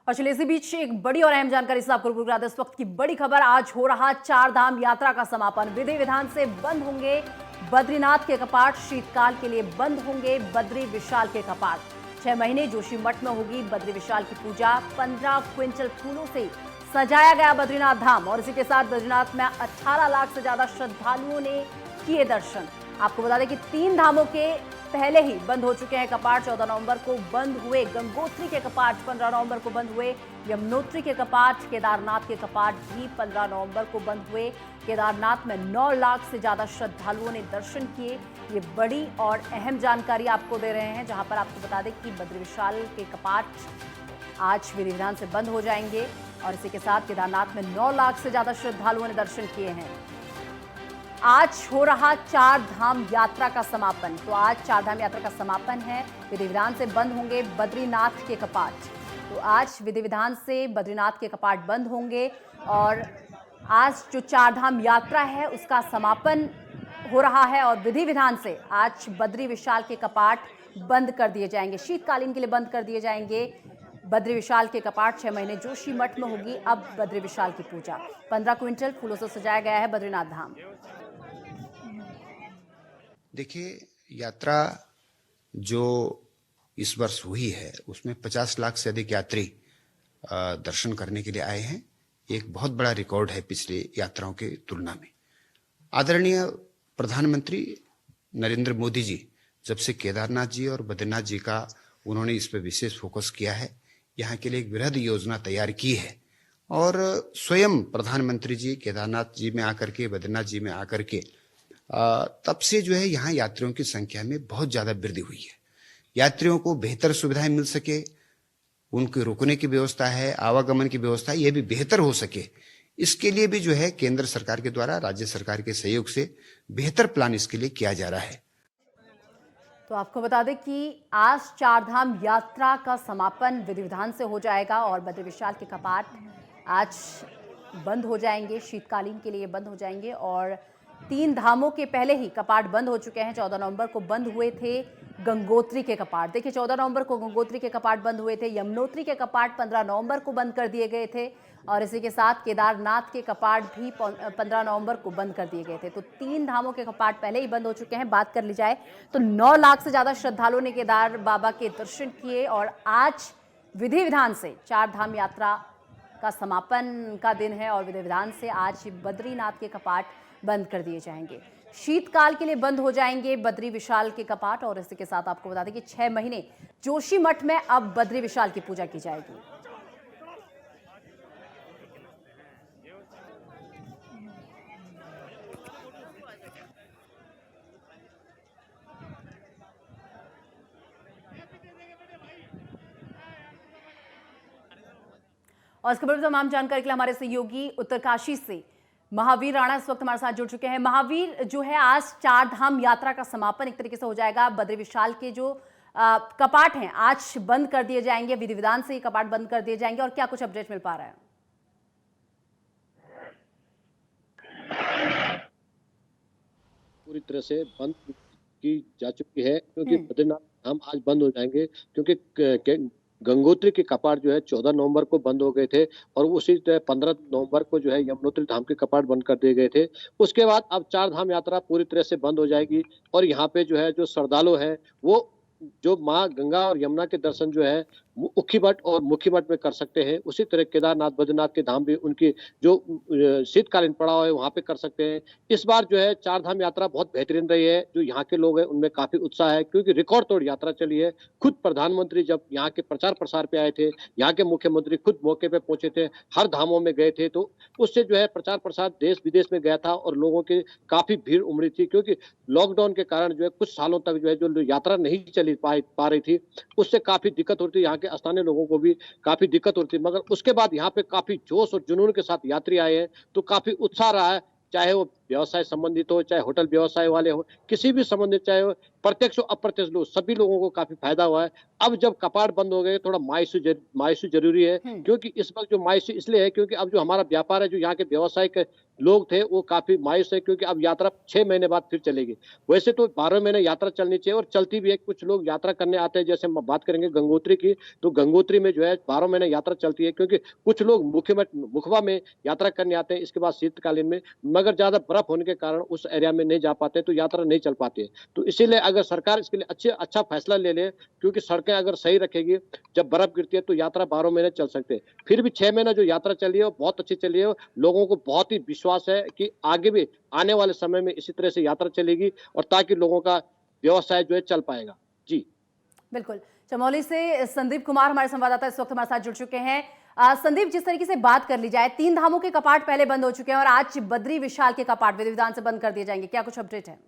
और चलिए इसी बीच एक बड़ी और अहम जानकारी से आपको रूबरू इस वक्त की बड़ी खबर। आज हो रहा चार धाम यात्रा का समापन। विधि विधान से बंद होंगे बद्रीनाथ के कपाट। शीतकाल के लिए बंद होंगे बद्री विशाल के कपाट। 6 महीने जोशी मठ में होगी बद्री विशाल की पूजा। 15 क्विंटल फूलों से सजाया गया बद्रीनाथ धाम और इसी के साथ बद्रीनाथ में 18 लाख से ज्यादा श्रद्धालुओं ने किए दर्शन। आपको बता दें कि 3 धामों के पहले ही बंद हो चुके हैं कपाट। 14 नवंबर को बंद हुए गंगोत्री के कपाट, 15 नवंबर को बंद हुए यमुनोत्री के कपाट। केदारनाथ के कपाट भी 15 नवंबर को बंद हुए। केदारनाथ में 9 लाख से ज्यादा श्रद्धालुओं ने दर्शन किए। ये बड़ी और अहम जानकारी आपको दे रहे हैं, जहां पर आपको बता दें कि बद्री विशाल के कपाट आज विधि विधान से बंद हो जाएंगे और इसी के साथ केदारनाथ में 9 लाख से ज्यादा श्रद्धालुओं ने दर्शन किए हैं। आज हो रहा चार धाम यात्रा का समापन। तो आज चार धाम यात्रा का समापन है। विधि विधान से बंद होंगे बद्रीनाथ के कपाट। तो आज विधि विधान से बद्रीनाथ के कपाट बंद होंगे और आज जो चार धाम यात्रा है उसका समापन हो रहा है और विधि विधान से आज बद्री विशाल के कपाट बंद कर दिए जाएंगे। शीतकालीन के लिए बंद कर दिए जाएंगे बद्री विशाल के कपाट। 6 महीने जोशी मठ में होगी अब बद्री विशाल की पूजा। 15 क्विंटल फूलों से सजाया गया है बद्रीनाथ धाम। देखिए, यात्रा जो इस वर्ष हुई है उसमें 50 लाख से अधिक यात्री दर्शन करने के लिए आए हैं। एक बहुत बड़ा रिकॉर्ड है पिछले यात्राओं की तुलना में। आदरणीय प्रधानमंत्री नरेंद्र मोदी जी जब से केदारनाथ जी और बद्रीनाथ जी का उन्होंने इस पर विशेष फोकस किया है, यहाँ के लिए एक वृहद योजना तैयार की है और स्वयं प्रधानमंत्री जी केदारनाथ जी में आकर के, बद्रीनाथ जी में आकर के तब से जो है यहाँ यात्रियों की संख्या में बहुत ज्यादा वृद्धि हुई है। यात्रियों को बेहतर सुविधाएं मिल सके, उनके रुकने की व्यवस्था है, आवागमन की व्यवस्था है, ये भी बेहतर हो सके, इसके लिए भी जो है केंद्र सरकार के द्वारा राज्य सरकार के सहयोग से बेहतर प्लान इसके लिए किया जा रहा है। तो आपको बता दें कि आज चार धाम यात्रा का समापन विधि विधान से हो जाएगा और बद्री विशाल के कपाट आज बंद हो जाएंगे। शीतकालीन के लिए बंद हो जाएंगे और 3 धामों के पहले ही कपाट बंद हो चुके हैं। 14 नवंबर को बंद हुए थे गंगोत्री के कपाट। देखिए 14 नवंबर को गंगोत्री के कपाट बंद हुए थे। यमुनोत्री के कपाट 15 नवंबर को बंद कर दिए गए थे और इसी के साथ केदारनाथ के कपाट भी 15 नवंबर को बंद कर दिए गए थे। तो 3 धामों के कपाट पहले ही बंद हो चुके हैं। बात कर ली जाए तो 9 लाख से ज्यादा श्रद्धालुओं ने केदार बाबा के दर्शन किए और आज विधि विधान से चार धाम यात्रा का समापन का दिन है और विधि विधान से आज बद्रीनाथ के कपाट बंद कर दिए जाएंगे। शीतकाल के लिए बंद हो जाएंगे बद्री विशाल के कपाट और इसी के साथ आपको बता दें कि 6 महीने जोशी मठ में अब बद्री विशाल की पूजा की जाएगी। और इस खबर में तमाम जानकारी के लिए हमारे सहयोगी उत्तरकाशी से महावीर राणा इस वक्त हमारे साथ जुड़ चुके हैं। महावीर, जो है आज चार धाम यात्रा का समापन एक तरीके से हो जाएगा। बद्री विशाल के जो कपाट हैं आज बंद कर दिए जाएंगे, विधि विधान से ही कपाट बंद कर दिए जाएंगे और क्या कुछ अपडेट मिल पा रहा है? पूरी तरह से बंद की जा चुकी है क्योंकि बद्रीनाथ धाम आज बंद हो जाएंगे क्योंकि गंगोत्री के कपाट जो है 14 नवंबर को बंद हो गए थे और उसी तरह 15 नवंबर को जो है यमुनोत्री धाम के कपाट बंद कर दिए गए थे। उसके बाद अब चार धाम यात्रा पूरी तरह से बंद हो जाएगी और यहाँ पे जो है जो श्रद्धालु है वो जो माँ गंगा और यमुना के दर्शन जो है उखी मठ और मुखी मठ में कर सकते हैं। उसी तरह केदारनाथ बद्रीनाथ के धाम भी उनकी जो शीतकालीन पड़ाव है वहां पे कर सकते हैं। इस बार जो है चार धाम यात्रा बहुत बेहतरीन रही है। जो यहाँ के लोग हैं उनमें काफी उत्साह है क्योंकि रिकॉर्ड तोड़ यात्रा चली है। खुद प्रधानमंत्री जब यहाँ के प्रचार प्रसार पे आए थे, यहाँ के मुख्यमंत्री खुद मौके पे पहुंचे थे, हर धामों में गए थे, तो उससे जो है प्रचार प्रसार देश विदेश में गया था और लोगों की काफी भीड़ उमड़ी थी क्योंकि लॉकडाउन के कारण जो है कुछ सालों तक जो है जो यात्रा नहीं चली पा रही थी, उससे काफी दिक्कत होती थी। यहाँ के स्थानीय लोगों को भी काफी दिक्कत होती है, मगर उसके बाद यहाँ पे काफी जोश और जुनून के साथ यात्री आए हैं तो काफी उत्साह रहा है। चाहे वो व्यवसाय संबंधित हो, चाहे होटल व्यवसाय वाले हो, किसी भी संबंधित, चाहे वो प्रत्यक्ष और अप्रत्यक्ष लोग, सभी लोगों को काफी फायदा हुआ है। अब जब कपाट बंद हो गए थोड़ा मायूसी जरूरी है क्योंकि इस वक्त जो मायूसी इसलिए है क्योंकि अब जो हमारा व्यापार है, जो यहाँ के व्यवसायिक लोग थे वो काफी मायूस है, क्योंकि अब यात्रा 6 महीने बाद फिर चलेगी। वैसे तो 12 महीने यात्रा चलनी चाहिए और चलती भी है। कुछ लोग यात्रा करने आते हैं, जैसे हम बात करेंगे गंगोत्री की, तो गंगोत्री में जो है 12 महीने यात्रा चलती है, क्योंकि कुछ लोग मुखबा में यात्रा करने आते हैं, इसके बाद शीतकालीन में, मगर ज्यादा बर्फ होने के कारण उस एरिया में नहीं जा पाते, तो यात्रा नहीं चल पाती है। तो इसीलिए अगर सरकार इसके लिए अच्छा फैसला ले ले, क्योंकि सड़कें अगर सही रखेगी, जब बर्फ गिरती है तो यात्रा 12 महीने चल सकते हैं। फिर भी 6 महीना जो यात्रा चली है वो बहुत अच्छी चली है। लोगों को बहुत ही विश्वास है कि आगे भी आने वाले समय में इसी तरह से यात्रा चलेगी, और ताकि लोगों का व्यवसाय जो है चल पाएगा। जी बिल्कुल। चमोली से संदीप कुमार हमारे संवाददाता इस वक्त हमारे साथ जुड़ चुके हैं। संदीप, जिस तरीके से बात कर ली जाए, 3 धामों के कपाट पहले बंद हो चुके हैं और आज बद्री विशाल के कपाट विधि विधान से बंद कर दिए जाएंगे, क्या कुछ अपडेट है?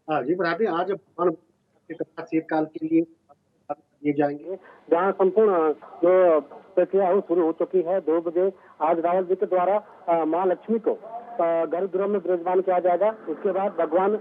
जी बराबर, आज भगवान के कथा शीतकाल के लिए दिए जाएंगे, जहां संपूर्ण जो प्रक्रिया है शुरू हो चुकी है। 2 बजे आज रावल जी के द्वारा माँ लक्ष्मी को गर्भगृह में विराजमान किया जाएगा। उसके बाद भगवान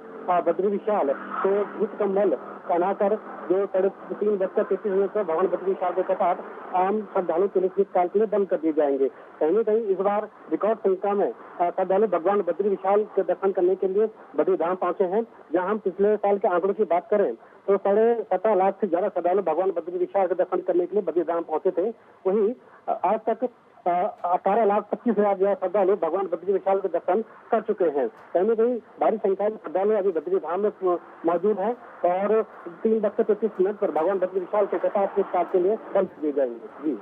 बद्री विशाल को भूत कम्बल पहनाकर जो 3:33 पर भगवान बद्री विशाल के कपाट आम श्रद्धालु के लिए शीतकाल के लिए बंद कर दिए जाएंगे। कहीं न कहीं इस बार रिकॉर्ड संख्या में श्रद्धालु भगवान बद्री विशाल के दर्शन करने के लिए बद्री धाम पहुंचे हैं। जहां हम पिछले साल के आंकड़ों की बात करें तो 17.5 लाख से ज्यादा श्रद्धालु भगवान बद्री विशाल के दर्शन करने के लिए बद्री धाम पहुंचे थे। वहीं आज तक 18,25,000 ज्यादा श्रद्धालु भगवान बद्री विशाल के दर्शन कर चुके हैं। कहीं न कहीं भारी संख्या में श्रद्धालु अभी बद्री धाम में मौजूद है और 3:33 पर भगवान बद्री विशाल के कपाट शीतकाल के लिए बंद दिए जाएंगे। जी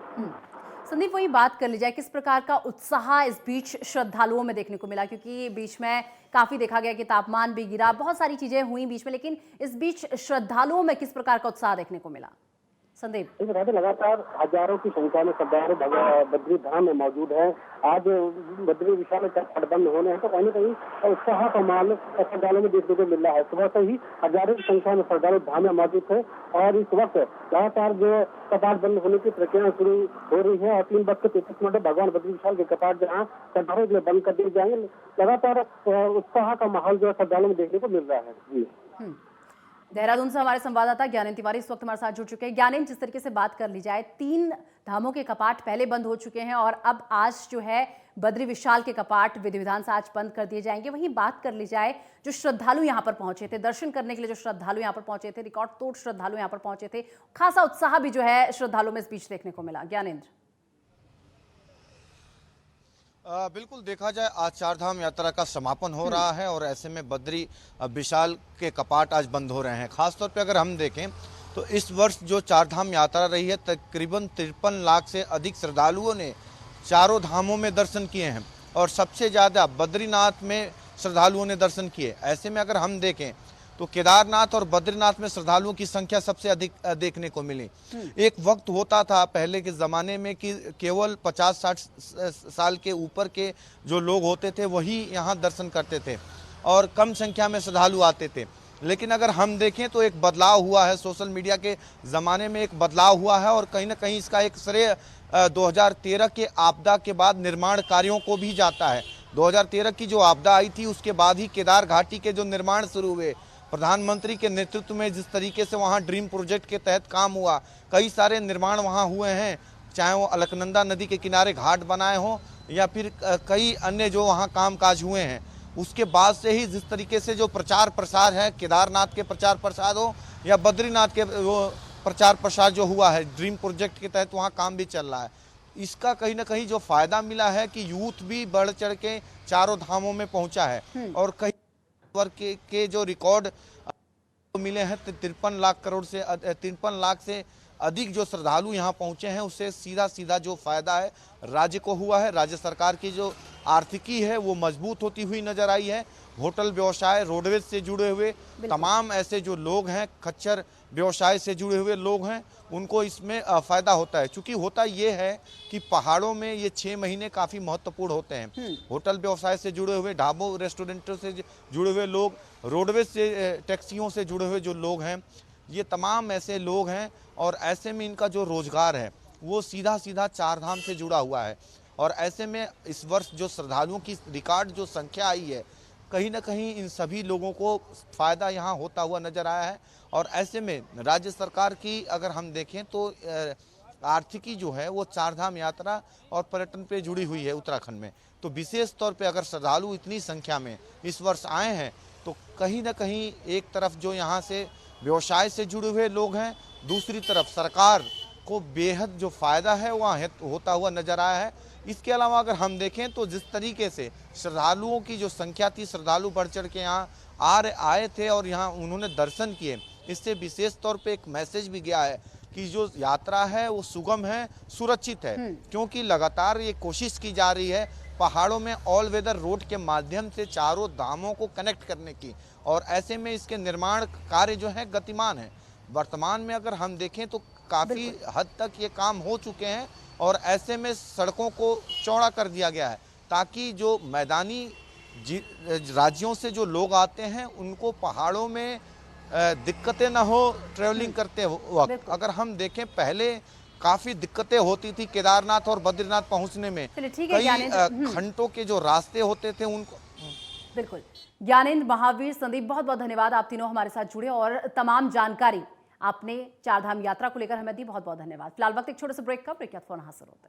संदीप, वही बात कर ली जाए, किस प्रकार का उत्साह इस बीच श्रद्धालुओं में देखने को मिला? क्योंकि बीच में काफी देखा गया कि तापमान भी गिरा, बहुत सारी चीजें हुई बीच में, लेकिन इस बीच श्रद्धालुओं में किस प्रकार का उत्साह देखने को मिला? संदीप, लगातार हजारों की संख्या में श्रद्धालु बद्री धाम में मौजूद है। आज बद्री विशाल में कपाट बंद होने हैं, तो कहीं न कहीं उत्साह का माल श्रद्धालुओं में देखने को मिल रहा है। सुबह से ही हजारों की संख्या में श्रद्धालु धाम में मौजूद थे और इस वक्त लगातार जो कपाट बंद होने की प्रक्रिया शुरू हो रही है और 3:33 भगवान बद्री विशाल के कपाट जहाँ श्रद्धालुओं के लिए बंद कर दिए जाएंगे। लगातार उत्साह का माहौल जो श्रद्धालुओं में देखने को मिल रहा है। जी देहरादून से हमारे संवाददाता ज्ञानेंद्र तिवारी इस वक्त हमारे साथ जुड़ चुके हैं। ज्ञानेंद्र, जिस तरीके से बात कर ली जाए, 3 धामों के कपाट पहले बंद हो चुके हैं और अब आज जो है बद्री विशाल के कपाट विधि विधान से आज बंद कर दिए जाएंगे। वहीं बात कर ली जाए, जो श्रद्धालु यहाँ पर पहुंचे थे दर्शन करने के लिए, जो श्रद्धालु यहाँ पर पहुंचे थे, रिकॉर्ड तोड़ श्रद्धालु यहाँ पर पहुंचे थे, खासा उत्साह भी जो है श्रद्धालु में इस बीच देखने को मिला। ज्ञानेंद्र, बिल्कुल, देखा जाए आज 4 धाम यात्रा का समापन हो रहा है और ऐसे में बद्री विशाल के कपाट आज बंद हो रहे हैं। खासतौर पे अगर हम देखें तो इस वर्ष जो 4 धाम यात्रा रही है, तकरीबन 53 लाख से अधिक श्रद्धालुओं ने चारों धामों में दर्शन किए हैं और सबसे ज़्यादा बद्रीनाथ में श्रद्धालुओं ने दर्शन किए। ऐसे में अगर हम देखें तो केदारनाथ और बद्रीनाथ में श्रद्धालुओं की संख्या सबसे अधिक देखने को मिली। एक वक्त होता था पहले के ज़माने में कि केवल 50-60 साल के ऊपर के जो लोग होते थे वही यहाँ दर्शन करते थे और कम संख्या में श्रद्धालु आते थे। लेकिन अगर हम देखें तो एक बदलाव हुआ है, सोशल मीडिया के ज़माने में एक बदलाव हुआ है और कहीं ना कहीं इसका एक श्रेय 2013 के आपदा के बाद निर्माण कार्यों को भी जाता है। 2013 की जो आपदा आई थी उसके बाद ही केदार घाटी के जो निर्माण शुरू हुए, प्रधानमंत्री के नेतृत्व में जिस तरीके से वहाँ ड्रीम प्रोजेक्ट के तहत काम हुआ, कई सारे निर्माण वहाँ हुए हैं, चाहे वो अलकनंदा नदी के किनारे घाट बनाए हों या फिर कई अन्य जो वहाँ कामकाज हुए हैं। उसके बाद से ही जिस तरीके से जो प्रचार प्रसार है, केदारनाथ के प्रचार प्रसार हो या बद्रीनाथ के वो प्रचार प्रसार जो हुआ है ड्रीम प्रोजेक्ट के तहत, वहाँ काम भी चल रहा है। इसका कहीं ना कहीं जो फायदा मिला है कि यूथ भी बढ़ चढ़ के चारों धामों में पहुंचा है और कई वर्ग के जो रिकॉर्ड मिले हैं 53 लाख करोड़ से 53 लाख से अधिक जो श्रद्धालु यहाँ पहुँचे हैं, उससे सीधा सीधा जो फायदा है राज्य को हुआ है। राज्य सरकार की जो आर्थिकी है वो मजबूत होती हुई नजर आई है। होटल व्यवसाय, रोडवेज से जुड़े हुए तमाम ऐसे जो लोग हैं, खच्चर व्यवसाय से जुड़े हुए लोग हैं, उनको इसमें फ़ायदा होता है। चूँकि होता ये है कि पहाड़ों में ये 6 महीने काफ़ी महत्वपूर्ण होते हैं। होटल व्यवसाय से जुड़े हुए, ढाबों रेस्टोरेंटों से जुड़े हुए लोग, रोडवेज से, टैक्सियों से जुड़े हुए जो लोग हैं, ये तमाम ऐसे लोग हैं और ऐसे में इनका जो रोज़गार है वो सीधा सीधा 4 धाम से जुड़ा हुआ है। और ऐसे में इस वर्ष जो श्रद्धालुओं की रिकॉर्ड जो संख्या आई है, कहीं ना कहीं इन सभी लोगों को फ़ायदा यहाँ होता हुआ नज़र आया है। और ऐसे में राज्य सरकार की अगर हम देखें तो आर्थिकी जो है वो चारधाम यात्रा और पर्यटन पे जुड़ी हुई है उत्तराखंड में। तो विशेष तौर पे अगर श्रद्धालु इतनी संख्या में इस वर्ष आए हैं तो कहीं ना कहीं एक तरफ जो यहाँ से व्यवसाय से जुड़े हुए लोग हैं, दूसरी तरफ सरकार को बेहद जो फायदा है वह होता हुआ नजर आया है। इसके अलावा अगर हम देखें तो जिस तरीके से श्रद्धालुओं की जो संख्या थी, श्रद्धालु बढ़ चढ़ के यहाँ आए थे और यहाँ उन्होंने दर्शन किए, इससे विशेष तौर पे एक मैसेज भी गया है कि जो यात्रा है वो सुगम है, सुरक्षित है, क्योंकि लगातार ये कोशिश की जा रही है पहाड़ों में ऑल वेदर रोड के माध्यम से चारों धामों को कनेक्ट करने की, और ऐसे में इसके निर्माण कार्य जो है गतिमान है। वर्तमान में अगर हम देखें तो काफ़ी हद तक ये काम हो चुके हैं और ऐसे में सड़कों को चौड़ा कर दिया गया है ताकि जो मैदानी राज्यों से जो लोग आते हैं उनको पहाड़ों में दिक्कतें ना हो ट्रैवलिंग करते वक्त। अगर हम देखें पहले काफी दिक्कतें होती थी केदारनाथ और बद्रीनाथ पहुंचने में, कई घंटों के जो रास्ते होते थे उनको। बिल्कुल ज्ञानेंद्र, महावीर, संदीप, बहुत बहुत धन्यवाद, आप तीनों हमारे साथ जुड़े और तमाम जानकारी आपने चारधाम यात्रा को लेकर हमें दी, बहुत बहुत धन्यवाद। फिलहाल वक्त एक छोटे से ब्रेक का, ब्रेक के बाद फोन हासिल होते हैं।